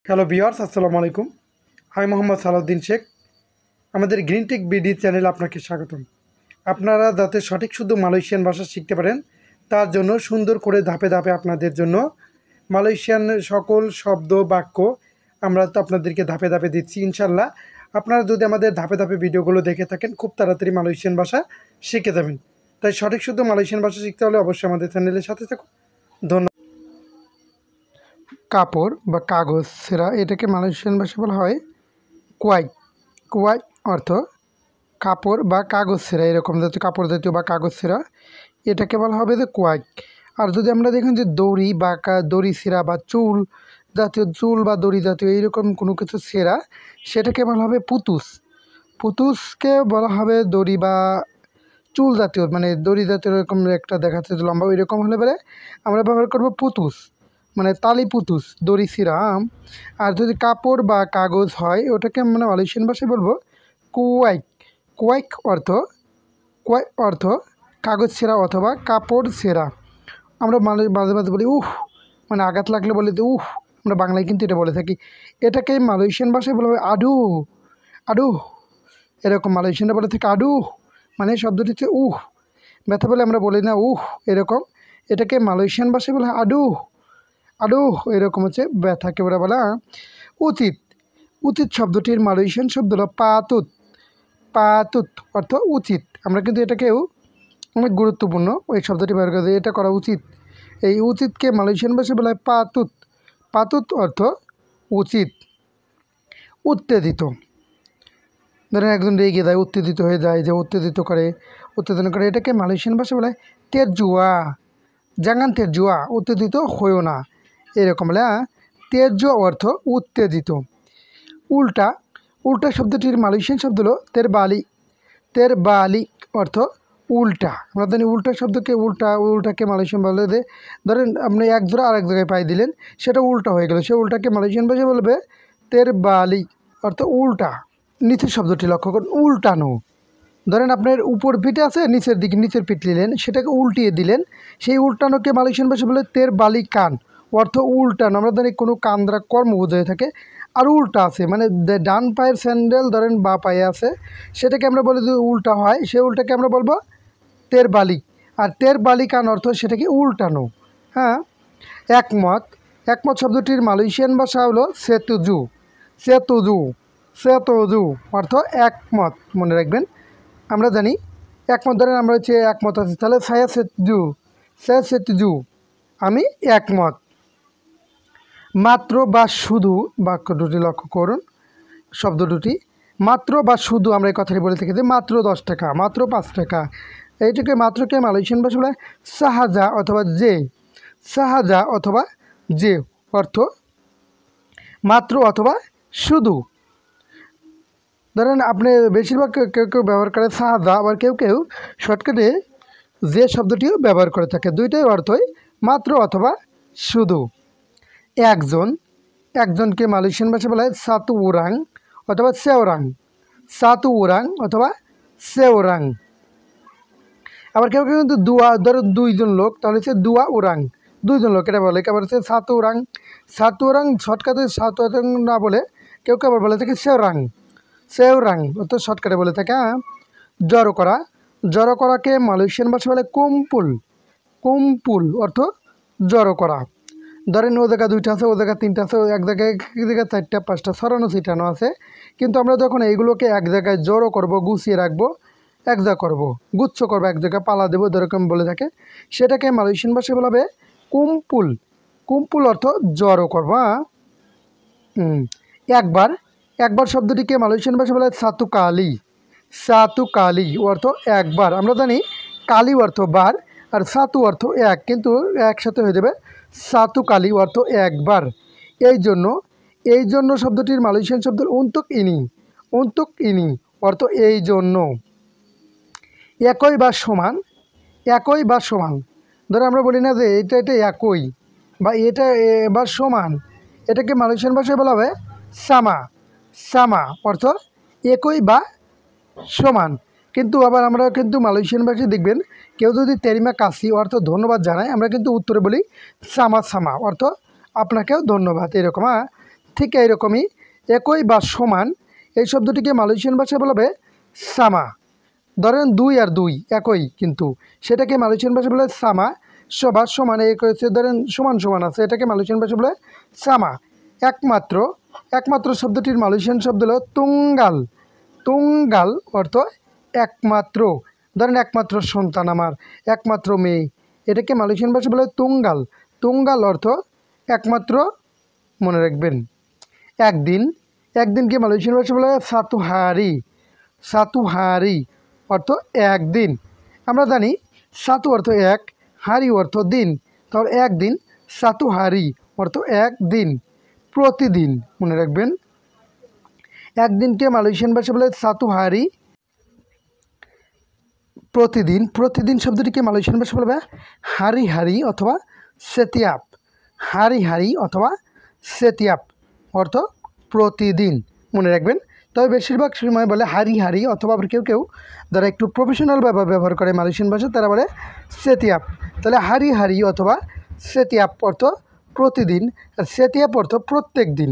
Hello viewers, আসসালামু আলাইকুম। আমি মোহাম্মদ সালাউদ্দিন শেখ। আমাদের গ্রিন টেক বিডি চ্যানেলে আপনাকে স্বাগতম। আপনারা যাতে সঠিক শুদ্ধ মালয়েশিয়ান ভাষা শিখতে পারেন তার জন্য সুন্দর করে ধাপে ধাপে আপনাদের জন্য মালয়েশিয়ান সকল শব্দ বাক্য আমরা তো আপনাদেরকে ধাপে ধাপে দিচ্ছি। ইনশাল্লাহ আপনারা যদি আমাদের ধাপে ধাপে ভিডিওগুলো দেখে থাকেন খুব তাড়াতাড়ি মালয়েশিয়ান ভাষা শিখে যাবেন। তাই সঠিক শুদ্ধ মালয়েশিয়ান ভাষা শিখতে হলে অবশ্যই আমাদের চ্যানেলের সাথে থাকুন। ধন্যবাদ। কাপড় বা কাগজ সেরা, এটাকে মালয়েশিয়ান ভাষায় বলা হয় কুয়াই। কুয়াই অর্থ কাপড় বা কাগজ সেরা, এরকম জাতীয় কাপড় জাতীয় বা কাগজ সেরা, এটাকে বলা হবে যে কুয়াই। আর যদি আমরা দেখেন যে দড়ি বা দড়ি সেরা বা চুল জাতীয়, চুল বা দড়ি জাতীয় এইরকম কোনো কিছু সেরা, সেটাকে বলা হবে পুতুস। পুতুসকে বলা হবে দড়ি বা চুল জাতীয়, মানে দড়ি জাতীয় এরকম একটা দেখাচ্ছে লম্বা, ওই রকম হলে বলে আমরা ব্যবহার করব পুতুস, মানে তালি পুতুস, দড়ি সিরাম। আর যদি কাপড় বা কাগজ হয় ওটাকে মানে মালয়েশিয়ান ভাষায় বলবো কুয়াইক। কুয়াইক অর্থ, কুয়াইক অর্থ কাগজ ছেঁড়া অথবা কাপড় ছেঁড়া। আমরা মাঝে মাঝে বলি উহ, মানে আঘাত লাগলে বলি যে উহ, আমরা বাংলায় কিন্তু এটা বলে থাকি। এটাকে মালয়েশিয়ান ভাষায় বলা হয় আডু। আডু এরকম মালয়েশিয়ানরা বলে থাকে আডু, মানে শব্দটি হচ্ছে উহ, ব্যথা বলে আমরা বলি না উহ এরকম। এটাকে মালয়েশিয়ান ভাষায় বলা হয় আডু। আডু এরকম হচ্ছে ব্যথাকে ওরা বলা উচিত। উচিত শব্দটির মালয়েশিয়ান শব্দ হলো পাতুত। পাতুত অর্থ উচিত। আমরা কিন্তু এটাকেও অনেক গুরুত্বপূর্ণ ওই শব্দটি ব্যবহার করে, এটা করা উচিত। এই উচিতকে মালয়েশিয়ান ভাষায় বলা হয় পাতুত। পাতুত অর্থ উচিত। উত্তেজিত, ধরেন একজন রেগে যায়, উত্তেজিত হয়ে যায়, যে উত্তেজিত করে, উত্তেজনা করে, এটাকে মালয়েশিয়ান ভাষায় বলা হয় তেজুয়া। জাঙ্গান তেজুয়া, উত্তেজিত হয়েও না, এরকম বলে। তেজ অর্থ উত্তেজিত। উল্টা, উল্টা শব্দটির মালয়েশিয়ান শব্দ হলো তেরবালি। তেরবালি অর্থ উল্টা। আমরা জানি উল্টা শব্দকে, উল্টাকে মালয়েশিয়ান বলে যে ধরেন আপনি এক জোড়া আরেক জায়গায় পাই দিলেন, সেটা উল্টা হয়ে গেল, সে উল্টাকে মালয়েশিয়ান ভাষায় বলবে তেরবালি অর্থ উল্টা। নিচের শব্দটি লক্ষ্য করুন, উল্টানো। ধরেন আপনার উপর পিঠে আছে, নিচের দিকে নিচের পিঠ নিলেন, সেটাকে উল্টিয়ে দিলেন, সেই উল্টানোকে মালয়েশিয়ান ভাষায় বলে তেরবালি কান অর্থ উল্টানো। আমরা জানি কোনো কান দ্বারা কর্ম বোঝায় থাকে। আর উল্টা আছে মানে ডান পায়ের স্যান্ডেল ধরেন বা পায়ে আছে, সেটাকে আমরা বলি যদি উল্টা হয়, সেই উল্টাকে আমরা বলবো তেরবালি। আর তেরবালি কান অর্থ সেটাকে উল্টানো। হ্যাঁ, একমত। একমত শব্দটির মালয়েশিয়ান ভাষা হলো সেতুজু। সেতুজু, সেতুজু অর্থ একমত। মনে রাখবেন, আমরা জানি একমত, ধরেন আমরা হচ্ছে একমত আছি, তাহলে সায়া সেতুজু, সায়া সেতুজু, আমি একমত। মাত্র বা শুধু বাক্য দুটি লক্ষ্য করুন, শব্দ দুটি। মাত্র বা শুধু আমরা এই কথাটি বলে থাকি যে মাত্র 10 টাকা, মাত্র 5 টাকা। এইটাকে মাত্রকে মালয়েশিয়ান ভাষা বলে সাহাজা অথবা যে। সাহাজা অথবা যে অর্থ মাত্র অথবা শুধু। ধরেন আপনি বেশিরভাগ কেউ কেউ ব্যবহার করে সাহাজা, আবার কেউ কেউ শর্টকাটে যে শব্দটিও ব্যবহার করে থাকে। দুইটাই অর্থই মাত্র অথবা শুধু। একজন, একজনকে মালয়েশিয়ান ভাষা বলা হয় সাতু উরাং অথবা সেওরাং। সাতু উরাং অথবা সেওরাং। আবার কেউ কেউ কিন্তু দুয়া, ধরো দুইজন লোক, তাহলে হচ্ছে দুয়া উরাং, দুইজন লোক এটা বলে। আবার হচ্ছে সাতু উরাং। সাতু উরাং শর্টকাটে সাতু উরাং না বলে কেউ কেউ আবার বলে থাকে সেওরাং। সেওরাং অত শর্টকাটে বলে থাকে। জড়ো করা, জড়ো করাকে মালয়েশিয়ান ভাষা বলে কুম্পুল। কুম্পুল অর্থ জড়ো করা। ধরেন ও জায়গা 2টা আছে, ও জায়গা 3টা আছে, এক জায়গায় 4টা 5টা ছড়ানো ছিটানো আছে, কিন্তু আমরা যখন এইগুলোকে এক জায়গায় জড়ো করব, গুছিয়ে রাখবো, এক জায়গা করবো, গুচ্ছ করবো, এক জায়গায় পালা দেবো, যেরকম বলে থাকে, সেটাকে মালয়েশিয়ান ভাষায় বলা হবে কুম্পুল। কুম্পুল অর্থ জড়ো করবো। একবার, একবার শব্দটিকে মালয়েশিয়ান ভাষায় বলা হয় সাতু কালি। সাতু কালি অর্থ একবার। আমরা জানি কালি অর্থ বার আর সাতু অর্থ এক, কিন্তু একসাথে হয়ে যাবে সাতু কালি অর্থ একবার। এই জন্য শব্দটির মালয়েশিয়ান শব্দ উন্তুক ইনি। উন্তুক ইনি অর্থ এই জন্য। একই বা সমান, একই বা সমান। ধরো আমরা বলি না যে এটা এটা একই বা এটা বা সমান, এটাকে মালয়েশিয়ান ভাষায় বলা হবে সামা। সামা অর্থ একই বা সমান। কিন্তু আবার আমরা কিন্তু মালয়েশিয়ান ভাষায় দেখবেন কেউ যদি তেরিমা কাসি অর্থ ধন্যবাদ জানায়, আমরা কিন্তু উত্তরে বলি সামা সামা অর্থ আপনাকেও ধন্যবাদ, এরকম। ঠিক এইরকমই একই বা সমান এই শব্দটিকে মালয়েশিয়ান ভাষায় বলা হবে সামা। ধরেন 2 আর 2 একই, কিন্তু সেটাকে মালয়েশিয়ান ভাষায় বলে সামা। সবার সমান এক হচ্ছে, ধরেন সমান সমান আছে, এটাকে মালয়েশিয়ান ভাষায় বলে সামা। একমাত্র একমাত্র শব্দটির মালয়েশিয়ান শব্দ হলো তুঙ্গাল। তুঙ্গাল অর্থ একমাত্র। ধরেন একমাত্র সন্তান আমার, একমাত্র মেয়ে, এটাকে মালয়েশিয়ান ভাষায় বলে তুঙ্গাল। তুঙ্গাল অর্থ একমাত্র, মনে রাখবেন। একদিন, একদিনকে মালয়েশিয়ান ভাষায় বলে সাতু হারি। সাতু হারি অর্থ একদিন। আমরা জানি সাতু অর্থ এক, হারি অর্থ দিন, তাহলে একদিন, সাতু হারি অর্থ একদিন, প্রতিদিন, মনে রাখবেন। একদিনকে মালয়েশিয়ান ভাষায় বলে সাতু হারি। প্রতিদিন, প্রতিদিন শব্দটিকে মালয়েশিয়ান ভাষায় বলবে হারি হারি অথবা সেতিয়াপ। হারি হারি অথবা সেতিয়াপ অর্থ প্রতিদিন, মনে রাখবেন। তবে বেশিরভাগ সময় বলে হারি হারি, অথবা আবার কেউ কেউ যারা একটু প্রফেশনালভাবে ব্যবহার করে মালয়েশিয়ান ভাষা তারা বলে সেতিয়াপ। তাহলে হারি হারি অথবা সেতিয়াপ অর্থ প্রতিদিন, আর সেতিয়াপ অর্থ প্রত্যেক দিন।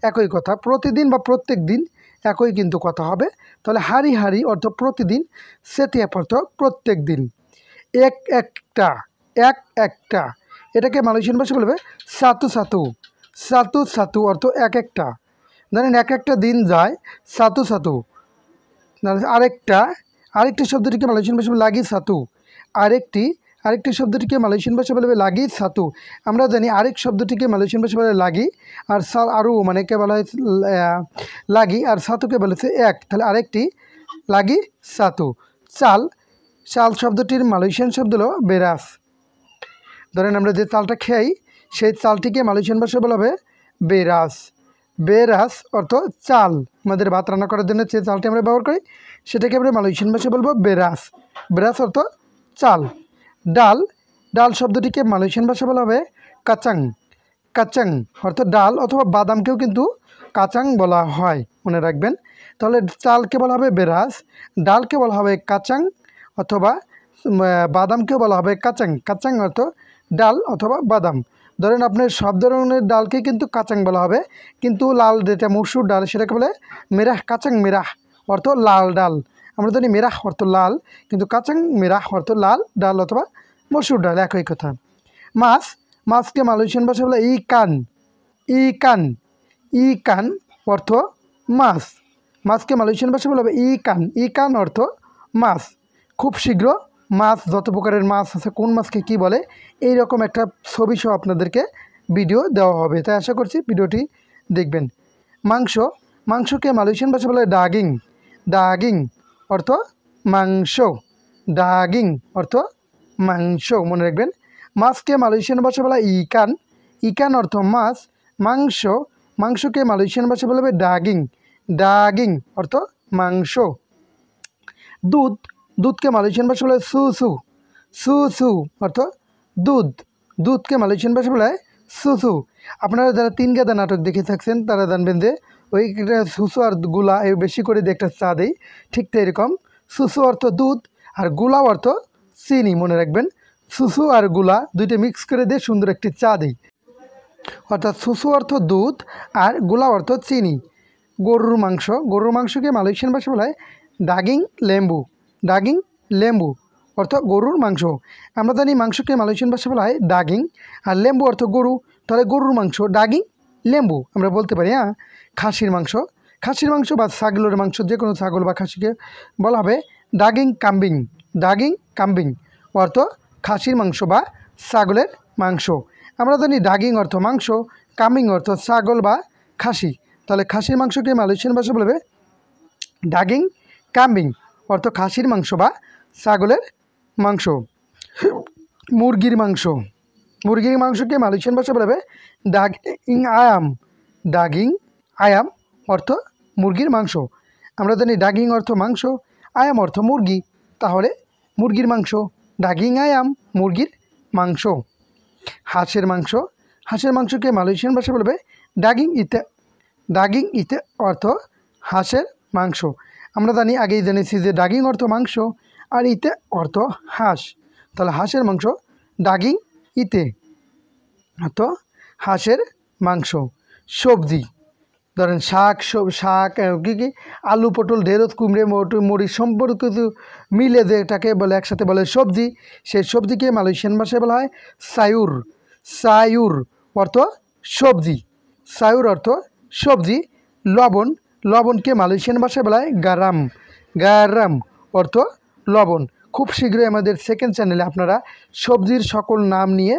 একই কথা, প্রতিদিন বা প্রত্যেক দিন একই কিন্তু কথা হবে। তাহলে হারি হারি অর্থ প্রতিদিন, সেতিয়াপ অর্থ প্রত্যেক দিন। এক একটা, এক একটা, এটাকে মালয়েশিয়ান ভাষা বলবে সাতু সাতু। সাতু সাতু অর্থ এক একটা। ধরেন এক একটা দিন যায়, সাতু সাতু। আরেকটা, আরেকটি শব্দটিকে মালয়েশিয়ান ভাষা লাগি সাতু। আরেকটি শব্দটিকে মালয়েশিয়ান ভাষা বলবে লাগি সাতু। আমরা জানি আরেক শব্দটিকে মালয়েশিয়ান ভাষা বলে লাগি, আর আরও মানে কে বলা হয় লাগি, আর সাতুকে বলেছে এক। তাহলে আরেকটি লাগি সাতু। চাল, চাল শব্দটির মালয়েশিয়ান শব্দ হলো বেরাস। ধরেন আমরা যে চালটা খাই সেই চালটিকে মালয়েশিয়ান ভাষায় বলা হবে বেরাস। বেরাস অর্থ চাল, আমাদের ভাত রান্না করার জন্য যে চালটি আমরা ব্যবহার করি সেটাকে আমরা মালয়েশিয়ান ভাষায় বলবো বেরাস। বেরাস অর্থ চাল। ডাল, ডাল শব্দটিকে মালয়েশিয়ান ভাষায় বলা হবে কাচাং। কাচাং অর্থ ডাল, অথবা বাদামকেও কিন্তু কাচাং বলা হয়, মনে রাখবেন। তাহলে চালকে বলা হবে বেরাস, ডালকে বলা হবে কাচাং, অথবা বাদামকেও বলা হবে কাচাং। কাচাং অর্থ ডাল অথবা বাদাম। ধরেন আপনার সব ধরনের ডালকে কিন্তু কাচাং বলা হবে, কিন্তু লাল যেটা মসুর ডাল সেটাকে বলে মেরাহ। কাচাং মেরাহ অর্থ লাল ডাল। আমরা জানি মেরাহ অর্থ লাল, কিন্তু কাচাং মেরাহ অর্থ লাল ডাল অথবা মসুর ডাল, একই কথা। মাছ, মাছকে মালয়েশিয়ান ভাষা বলে ইকান। ইকান, ইকান অর্থ মাছ। মাছকে মালয়েশিয়ান ভাষা বলা হবে ইকান। ইকান অর্থ মাছ। খুব শীঘ্র মাছ, যত প্রকারের মাছ আছে, কোন মাছকে কি বলে, এই রকম একটা ছবি সহ আপনাদেরকে ভিডিও দেওয়া হবে, তাই আশা করছি ভিডিওটি দেখবেন। মাংস, মাংসকে মালয়েশিয়ান ভাষা বলা হয় ডাগিং। ডাগিং অর্থ মাংস। ডাগিং অর্থ মাংস, মনে রাখবেন। মাছকে মালয়েশিয়ান ভাষা বলা হয় ইকান। ইকান অর্থ মাছ। মাংস, মাংসকে মালয়েশিয়ান ভাষা বলা হবে ডাগিং। ডাগিং অর্থ মাংস। দুধ, দুধকে মালয়েশিয়ান ভাষা বলা হয় সুসু। সুসু অর্থ দুধ। দুধকে মালয়েশিয়ান ভাষা বলা হয় সুসু। আপনারা যারা তিন গাদা নাটক দেখে থাকছেন তারা জানবেন যে ওই সুসু আর গুলা এই বেশি করে দিয়ে একটা চা দেয়, ঠিক তো এরকম সুসু অর্থ দুধ, আর গুলা অর্থ চিনি, মনে রাখবেন। সুসু আর গুলা দুইটা মিক্স করে দিয়ে সুন্দর একটি চা দিই। অর্থাৎ সুসু অর্থ দুধ আর গুলা অর্থ চিনি। গরুর মাংস, গরুর মাংসকে মালয়েশিয়ান ভাষা বলা হয় ডাগিং লেম্বু। ডাগিং লেম্বু অর্থ গরুর মাংস। আমরা জানি মাংসকে মালয়েশিয়ান ভাষা বলা হয় ডাগিং, আর লেম্বু অর্থ গরু, তাহলে গরুর মাংস ডাগিং লেম্বু আমরা বলতে পারি। হ্যাঁ, খাসির মাংস, খাসির মাংস বা ছাগলের মাংস, যে কোনো ছাগল বা খাসিকে বলা হবে ডাগিং কাম্বিং। ডাগিং কাম্বিং অর্থ খাসির মাংস বা ছাগলের মাংস। আমরা জানি ডাগিং অর্থ মাংস, কাম্বিং অর্থ ছাগল বা খাসি, তাহলে খাসির মাংসকে মালয়েশিয়ান ভাষা বলবে ডাগিং কাম্বিং অর্থ খাসির মাংস বা ছাগলের মাংস। মুরগির মাংস, মুরগির মাংসকে মালয়েশিয়ান ভাষা বলবে ডাগিং আয়াম। ডাগিং আয়াম অর্থ মুরগির মাংস। আমরা জানি ডাগিং অর্থ মাংস, আয়াম অর্থ মুরগি, তাহলে মুরগির মাংস ডাগিং আয়াম মুরগির মাংস। হাঁসের মাংস, হাঁসের মাংসকে মালয়েশিয়ান ভাষা বলবে ডাগিং ইতে। ডাগিং ইতে অর্থ হাঁসের মাংস। আমরা জানি আগেই জেনেছি যে ডাগিং অর্থ মাংস আর ইতে অর্থ হাঁস, তাহলে হাঁসের মাংস ডাগিং ইতে অর্থ হাঁসের মাংস। সবজি, ধরেন শাক শাক কী আলু পটল ঢেঁড়স কুমড়ে মরিচ সম্পর্কিত মিলে যেটাকে বলে একসাথে বলে সবজি, সেই সবজিকে মালয়েশিয়ান ভাষায় বলা হয় সায়ুর। সায়ুর অর্থ সবজি, সায়ুর অর্থ সবজি। লবণ, লবণকে মালয়েশিয়ান ভাষায় বলা হয় গারাম। গারাম অর্থ লবণ। খুব শীঘ্রই আমাদের সেকেন্ড চ্যানেলে আপনারা সবজির সকল নাম নিয়ে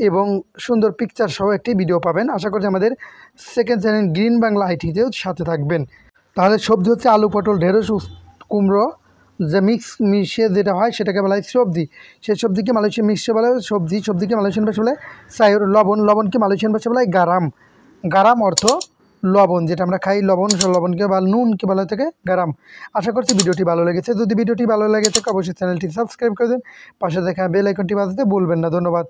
এবং সুন্দর পিকচার সহ একটি ভিডিও পাবেন। আশা করছি আমাদের সেকেন্ড চ্যানেল গ্রিন বাংলা আইটিতেও সাথে থাকবেন। তাহলে সবজি হচ্ছে আলু পটল ঢেঁড়স কুমড়ো যে মিশিয়ে যেটা হয় সেটাকে বলা হয় সবজি। সেই সবজিকে মালয়েশিয়ান মিক্সে বলা হয় সবজি। সবজিকে মালয়েশিয়ান ভাষা বলা হয় সায়ুর। লবণ, লবণকে মালয়েশিয়ান ভাষা বলা হয় গারাম। গারাম অর্থ লবণ, যেটা আমরা খাই লবণ, লবণকে বা নুনকে বলা থাকে গারাম। আশা করছি ভিডিওটি ভালো লেগেছে। যদি ভিডিওটি ভালো লেগে থাকে অবশ্যই চ্যানেলটি সাবস্ক্রাইব করে দেন, পাশে দেখা বেল আইকনটি বাজাতে ভুলবেন না। ধন্যবাদ।